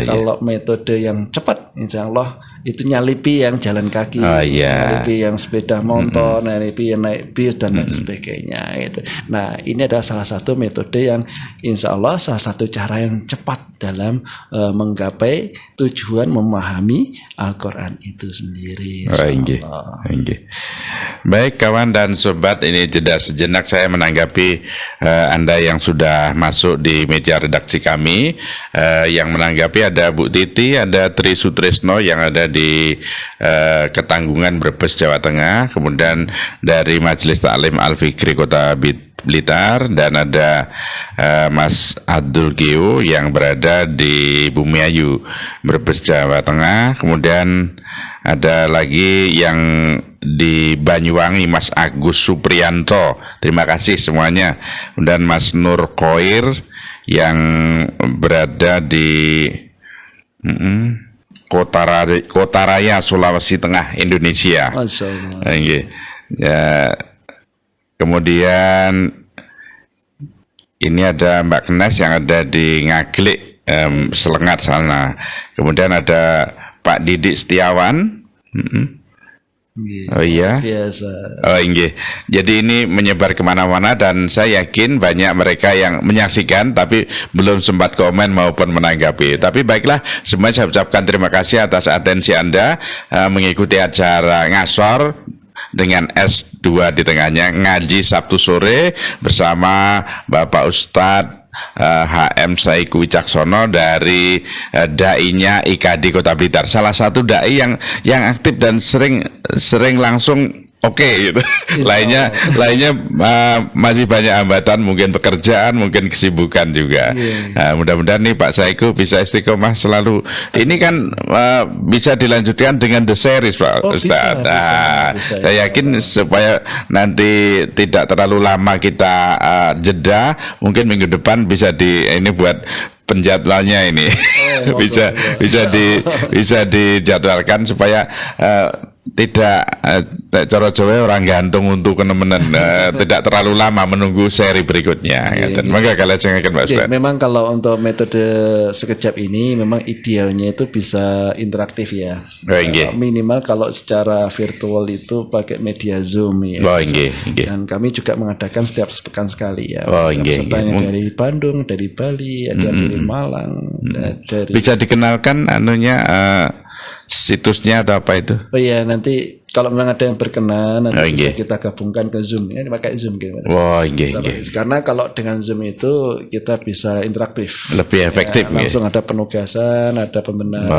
Kalau metode yang cepat, insya Allah itu nyalipi yang jalan kaki, nyalipi yang sepeda motor, nyalipi yang naik bis dan lain sebagainya. Gitu. Nah, ini adalah salah satu metode yang insya Allah salah satu cara yang cepat dalam menggapai tujuan memahami Al-Quran itu sendiri. Baik kawan dan sobat, ini jeda sejenak saya menanggapi Anda yang sudah masuk di meja redaksi kami. Yang menanggapi ada Bu Titi, ada Tri Sutrisno yang ada di Ketanggungan Brebes Jawa Tengah, kemudian dari Majelis Taklim Al-Fikri Kota Blitar, dan ada Mas Abdul Gio yang berada di Bumiayu Brebes Jawa Tengah, kemudian ada lagi yang di Banyuwangi Mas Agus Supriyanto, terima kasih semuanya, dan Mas Nur Koir yang berada di Kota Raya Sulawesi Tengah Indonesia. Kemudian ini ada Mbak Kenas yang ada di Ngaglik, Selengat sana. Kemudian ada Pak Didik Setiawan. Jadi ini menyebar kemana-mana dan saya yakin banyak mereka yang menyaksikan tapi belum sempat komen maupun menanggapi. Tapi baiklah, semuanya saya ucapkan terima kasih atas atensi Anda mengikuti acara Ngasor dengan S2 di tengahnya, ngaji Sabtu sore bersama Bapak Ustadz HM Saiku Wicaksono dari dai-nya IKD Kota Blitar. Salah satu dai yang aktif dan sering langsung gitu. Lainnya masih banyak hambatan, mungkin pekerjaan, mungkin kesibukan juga. Mudah-mudahan nih Pak Saiku bisa istiqomah selalu. Ini kan bisa dilanjutkan dengan the series Pak Ustadz. Bisa, saya yakin supaya nanti tidak terlalu lama kita jeda, mungkin minggu depan bisa ini buat penjadwalnya ini. bisa dijadwalkan supaya tidak cara Jawa orang gantung untuk kenemenan, tidak terlalu lama menunggu seri berikutnya. Maka kalian akan Pak Ustaz. Memang kalau untuk metode sekejap ini memang idealnya itu bisa interaktif ya. Minimal kalau secara virtual itu pakai media Zoom ya. Dan kami juga mengadakan setiap sepekan sekali ya. Pesertanya dari Bandung, dari Bali, ada dari Malang, dari. Bisa dikenalkan situsnya atau apa itu? Nanti kalau memang ada yang berkenan nanti bisa kita gabungkan ke Zoom ya, pakai Zoom gitu. Karena kalau dengan Zoom itu kita bisa interaktif, lebih efektif, langsung ada penugasan, ada pembenaran.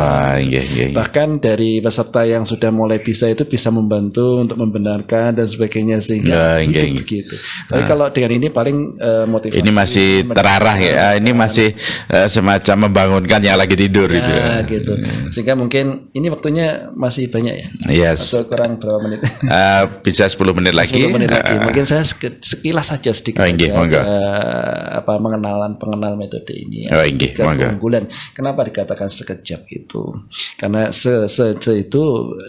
Bahkan dari peserta yang sudah mulai bisa itu bisa membantu untuk membenarkan dan sebagainya sehingga begitu. Tapi kalau dengan ini paling motivasi. Ini masih terarah ya, ini masih semacam membangunkan yang lagi tidur gitu. Sehingga mungkin ini waktunya masih banyak ya. Yes. Atau kurang berapa menit? Bisa 10 menit lagi. 10 menit lagi. Mungkin saya sekilas saja sedikit pengenalan metode ini. Keunggulan. Kenapa dikatakan sekejap itu? Karena itu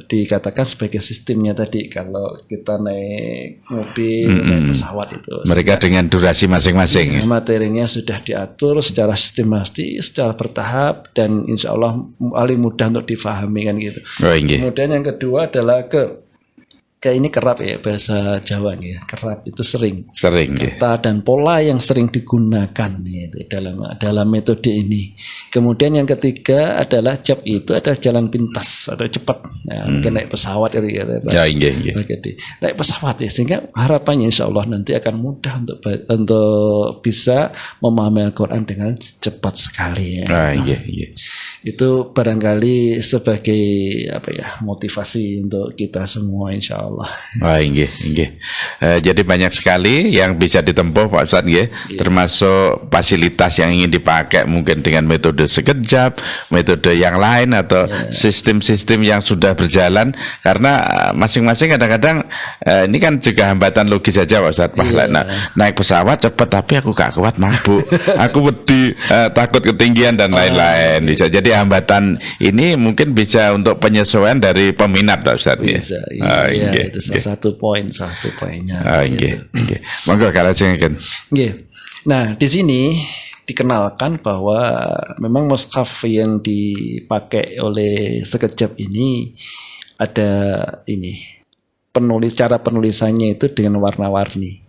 dikatakan sebagai sistemnya tadi. Kalau kita naik mobil, naik pesawat itu. Mereka dengan durasi masing-masing. Materinya sudah diatur secara sistematis, secara bertahap, dan insya Allah paling mudah untuk difahami kan gitu. Kemudian yang kedua adalah kayak ini kerap ya bahasa Jawa nih, kerap itu sering kata dan pola yang sering digunakan gitu, dalam metode ini. Kemudian yang ketiga adalah jab itu adalah jalan pintas atau cepat. Mungkin naik pesawat naik pesawat ya, sehingga harapannya insya Allah nanti akan mudah untuk bisa memahami Al-Quran dengan cepat sekali ya. Itu barangkali sebagai motivasi untuk kita semua insya Allah. Jadi banyak sekali yang bisa ditempuh Pak Ustadz termasuk fasilitas yang ingin dipakai mungkin dengan metode sekejap, metode yang lain atau sistem-sistem yang sudah berjalan, karena masing-masing kadang-kadang ini kan juga hambatan logis saja Pak Ustadz. Naik pesawat cepat tapi aku gak kuat, mabuk, aku wedi, takut ketinggian dan lain-lain. Bisa jadi hambatan ini mungkin bisa untuk penyesuaian dari peminat Pak Ustadz. Itu salah satu poinnya. Monggo kalau jenengan. Nah, di sini dikenalkan bahwa memang mushaf yang dipakai oleh sekejap ini ada cara penulisannya itu dengan warna-warni.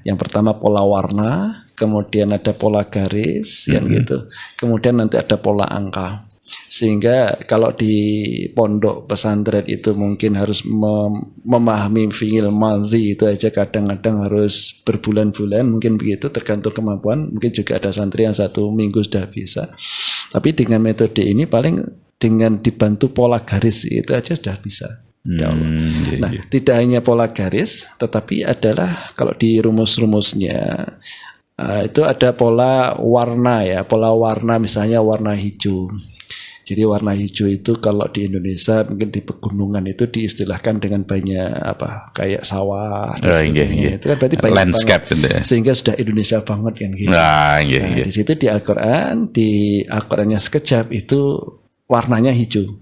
Yang pertama pola warna, kemudian ada pola garis, gitu. Kemudian nanti ada pola angka. Sehingga kalau di pondok pesantren itu mungkin harus memahami fi'il madhi itu aja kadang-kadang harus berbulan-bulan, mungkin begitu tergantung kemampuan. Mungkin juga ada santri yang 1 minggu sudah bisa. Tapi dengan metode ini paling dengan dibantu pola garis itu aja sudah bisa. Nah, tidak hanya pola garis, tetapi adalah kalau di rumus-rumusnya itu ada pola warna ya, pola warna misalnya warna hijau. Jadi warna hijau itu kalau di Indonesia mungkin di pegunungan itu diistilahkan dengan banyak kayak sawah. Itu kan berarti banyak landscape banget, sehingga sudah Indonesia banget yang gitu. Di situ di Al-Qur'annya sekejap itu warnanya hijau.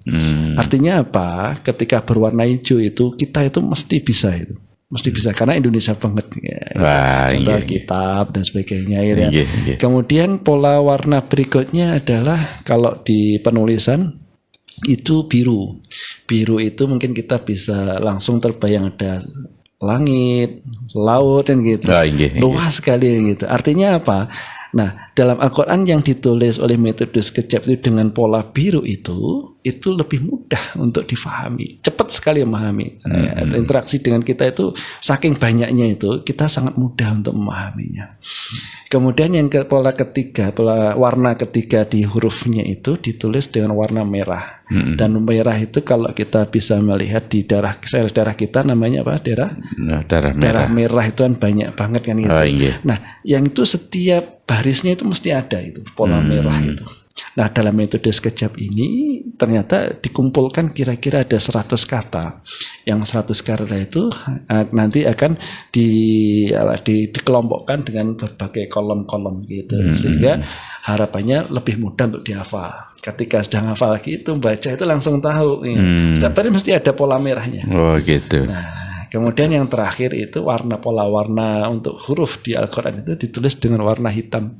Artinya apa? Ketika berwarna hijau itu kita itu mesti bisa karena Indonesia banget kitab dan sebagainya Kemudian pola warna berikutnya adalah kalau di penulisan itu biru itu mungkin kita bisa langsung terbayang ada langit, laut dan gitu, luas sekali gitu. Artinya apa? Nah, dalam Al-Quran yang ditulis oleh metode sekejap itu dengan pola biru itu lebih mudah untuk difahami, cepat sekali memahami. Interaksi dengan kita itu saking banyaknya itu kita sangat mudah untuk memahaminya. Kemudian yang pola warna ketiga di hurufnya itu ditulis dengan warna merah. Dan merah itu kalau kita bisa melihat di sel darah kita namanya apa? Darah merah itu kan banyak banget kan gitu. Nah, yang itu setiap barisnya itu mesti ada itu pola merah itu. Nah, dalam metode sekejap ini ternyata dikumpulkan kira-kira ada 100 kata. Yang 100 kata itu nanti akan dikelompokkan dengan berbagai kolom-kolom gitu. Sehingga harapannya lebih mudah untuk dihafal. Ketika sudah hafal lagi itu baca itu langsung tahu. Setiap baris mesti ada pola merahnya. Nah, kemudian yang terakhir itu pola warna untuk huruf di Al-Quran itu ditulis dengan warna hitam.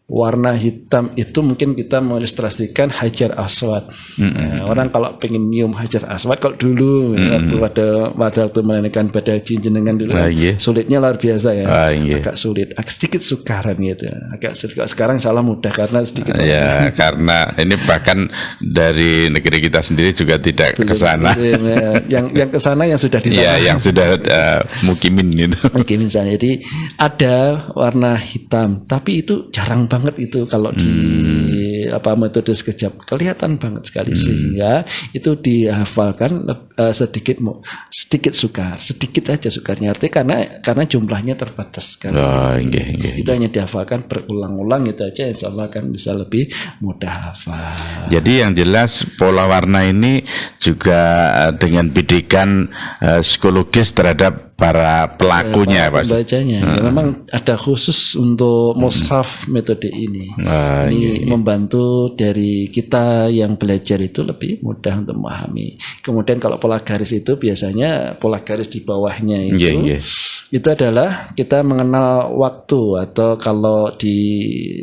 warna hitam itu mungkin kita mengilustrasikan Hajar Aswad. Nah, orang kalau pengen nyium Hajar Aswad kalau dulu waktu menanyakan pada jenengan dulu sulitnya luar biasa ya. Agak sulit, sedikit sukaran gitu. Agak sulit. Sekarang salah mudah karena sedikit. Ya, karena ini bahkan dari negeri kita sendiri juga tidak ke sana. Yang ke sana yang sudah di sana. Ya, yang sudah mukimin gitu. Mukimin sana. Jadi ada warna hitam, tapi itu jarang banget itu kalau di metode sekejap kelihatan banget sekali sehingga itu dihafalkan sedikit sukar, sedikit aja sukarnya artinya karena jumlahnya terbatas kan. Itu hanya dihafalkan berulang-ulang itu aja, insya Allah kan bisa lebih mudah hafal. Jadi yang jelas pola warna ini juga dengan bidikan psikologis terhadap para pelakunya, Pak. Pembacanya. Ya, memang ada khusus untuk mushaf metode ini. Ini membantu dari kita yang belajar itu lebih mudah untuk memahami. Kemudian kalau pola garis itu biasanya pola garis di bawahnya itu adalah kita mengenal waktu, atau kalau di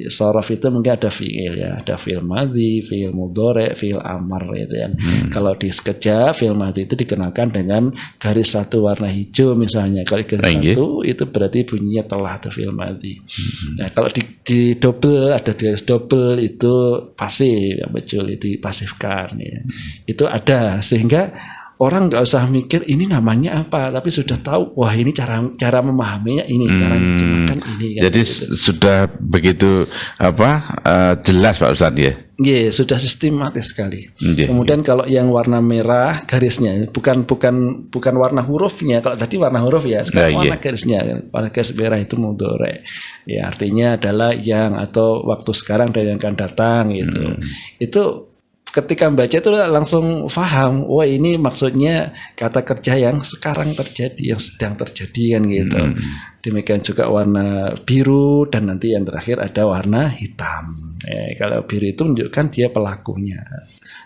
shorof itu mungkin ada fi'il ya, ada fi'il madhi, fi'il mudhari', fi'il amar gitu ya. Kalau di sekejap fi'il madhi itu dikenalkan dengan garis satu warna hijau misalnya. Kalau garis satu itu berarti bunyinya telah atau fi'il madhi. Nah, kalau di double ada garis double itu pasif, yang betul itu dipasifkan ya. Itu ada sehingga orang nggak usah mikir ini namanya apa, tapi sudah tahu wah ini cara memahaminya ini, cara menerjemahkan ini. Jadi sudah begitu jelas Pak Ustadz ya. Sudah sistematis sekali. Kemudian kalau yang warna merah garisnya bukan warna hurufnya. Kalau tadi warna huruf ya, sekarang warna garisnya. Warna garis merah itu mudhari'. Ya artinya adalah yang atau waktu sekarang dan yang akan datang gitu. Itu ketika membaca itu langsung paham, wah ini maksudnya kata kerja yang sekarang terjadi, yang sedang terjadi kan gitu. Demikian juga warna biru dan nanti yang terakhir ada warna hitam. Kalau biru itu menunjukkan dia pelakunya.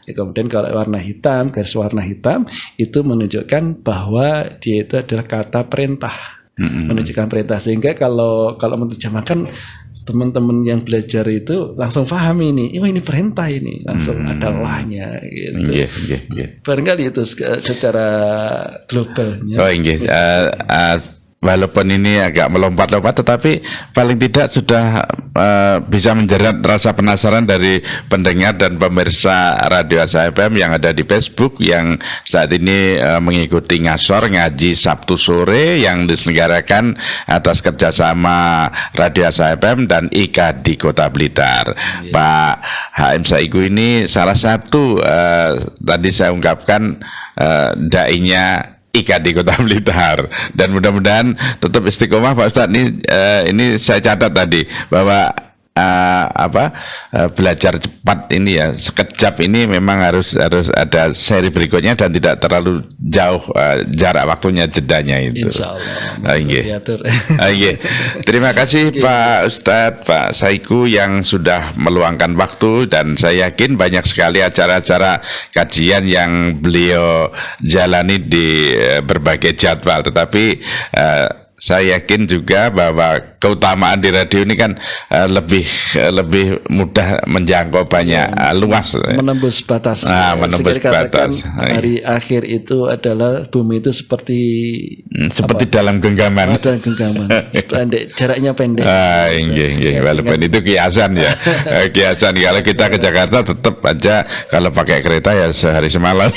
Kemudian kalau warna hitam, garis warna hitam itu menunjukkan bahwa dia itu adalah kata perintah. Menunjukkan perintah, sehingga kalau menerjemahkan teman-teman yang belajar itu langsung paham ini perintah ini, langsung ada lahnya gitu. Barangkali itu secara globalnya. Walaupun ini agak melompat-lompat, tetapi paling tidak sudah bisa menjerat rasa penasaran dari pendengar dan pemirsa Radio Asa FM yang ada di Facebook, yang saat ini mengikuti ngasor ngaji Sabtu sore yang diselenggarakan atas kerjasama Radio Asa FM dan IKA di Kota Blitar. Pak HM Saiku ini salah satu tadi saya ungkapkan dai-nya IKA di Kota Blitar, dan mudah-mudahan tetap istiqomah Pak Ustadz. Ini saya catat tadi bahwa belajar cepat ini ya, sekejap ini memang harus ada seri berikutnya dan tidak terlalu jauh jarak waktunya, jedanya itu. Insyaallah. Terima kasih Pak Ustadz, Pak Saiku yang sudah meluangkan waktu, dan saya yakin banyak sekali acara-acara kajian yang beliau jalani di berbagai jadwal, tetapi saya yakin juga bahwa keutamaan di radio ini kan lebih mudah menjangkau banyak luas, menembus batas. Menembus batas. Hari akhir itu adalah bumi itu seperti dalam genggaman. Dalam genggaman. Jaraknya pendek. Walaupun itu kiasan ya. Kiasan. Kalau kita ke Jakarta tetap aja kalau pakai kereta ya sehari semalam.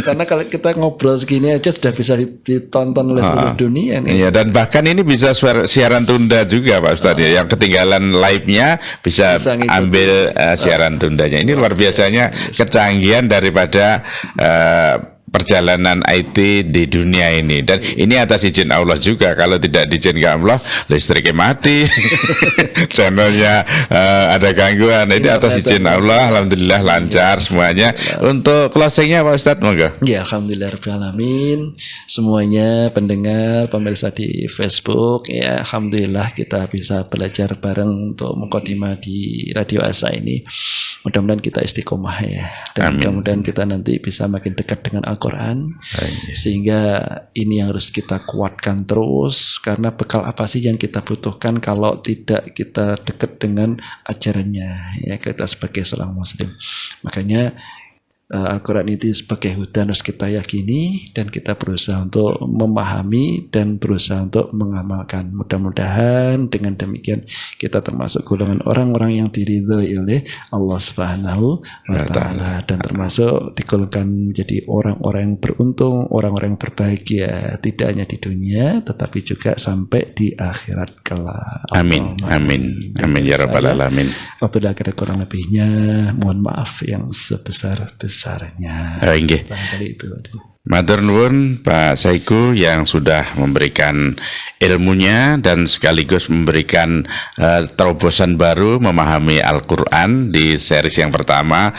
Karena kalau kita ngobrol segini aja sudah bisa ditonton oleh seluruh dunia. Iya, dan bahkan ini bisa siaran tunda juga Pak Ustadz ya, yang ketinggalan live-nya bisa ambil siaran tundanya. Ini luar biasanya kecanggihan daripada perjalanan IT di dunia ini, dan ini atas izin Allah juga. Kalau tidak diizinkan Allah, listriknya mati, channelnya ada gangguan. Itu atas izin Allah. Alhamdulillah lancar semuanya. Untuk closingnya Pak Ustadz, monggo. Ya, alhamdulillahirrahmanirrahim. Semuanya pendengar, pemirsa di Facebook, ya alhamdulillah kita bisa belajar bareng untuk mukadimah di Radio Asa ini. Mudah-mudahan kita istiqomah ya, dan mudah-mudahan kita nanti bisa makin dekat dengan Al-Quran, sehingga ini yang harus kita kuatkan terus, karena bekal apa sih yang kita butuhkan kalau tidak kita dekat dengan ajarannya, ya, kita sebagai seorang muslim. Makanya Al-Quran itu sebagai hudan harus kita yakini, dan kita berusaha untuk memahami dan berusaha untuk mengamalkan. Mudah-mudahan dengan demikian kita termasuk golongan orang-orang yang diridhoi oleh Allah Subhanahu wa Ta'ala, dan termasuk digolongkan jadi orang-orang yang beruntung, orang-orang yang berbahagia, tidak hanya di dunia tetapi juga sampai di akhirat kelak. Amin, amin, amin ya rabbal alamin. Apabila ada kurang lebihnya, mohon maaf yang sebesar-besarnya. Barangkali itu. Matur nuwun Pak Saiku yang sudah memberikan ilmunya dan sekaligus memberikan terobosan baru memahami Al-Quran di series yang pertama,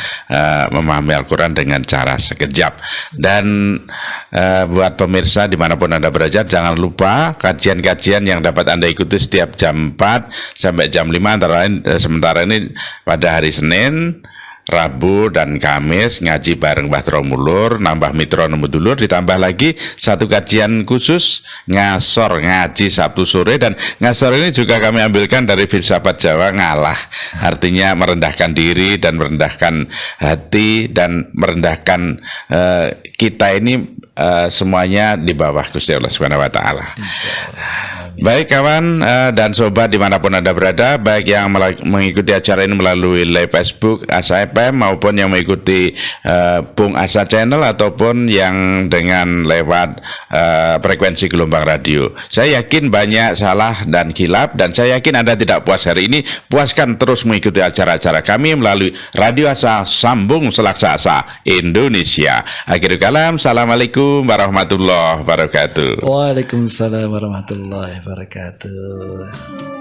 memahami Al-Quran dengan cara sekejap. Dan buat pemirsa dimanapun Anda berada, jangan lupa kajian-kajian yang dapat Anda ikuti setiap jam 4 sampai jam 5, antara lain sementara ini pada hari Senin, Rabu dan Kamis ngaji bareng Mbah Tromulur, nambah mitra nemu dulur, ditambah lagi satu kajian khusus ngasor ngaji Sabtu sore. Dan ngasor ini juga kami ambilkan dari filsafat Jawa, ngalah, artinya merendahkan diri dan merendahkan hati dan merendahkan kita ini semuanya di bawah Gusti Allah Subhanahu wa Ta'ala. Baik kawan dan sobat dimanapun Anda berada, baik yang mengikuti acara ini melalui live Facebook Asa FM maupun yang mengikuti Bung Asa Channel ataupun yang dengan lewat frekuensi gelombang radio. Saya yakin banyak salah dan khilaf, dan saya yakin Anda tidak puas hari ini. Puaskan terus mengikuti acara-acara kami melalui Radio Asa, sambung selaksa Asa Indonesia. Akhirul kalam, assalamualaikum warahmatullahi wabarakatuh. Waalaikumsalam warahmatullahi wabarakatuh.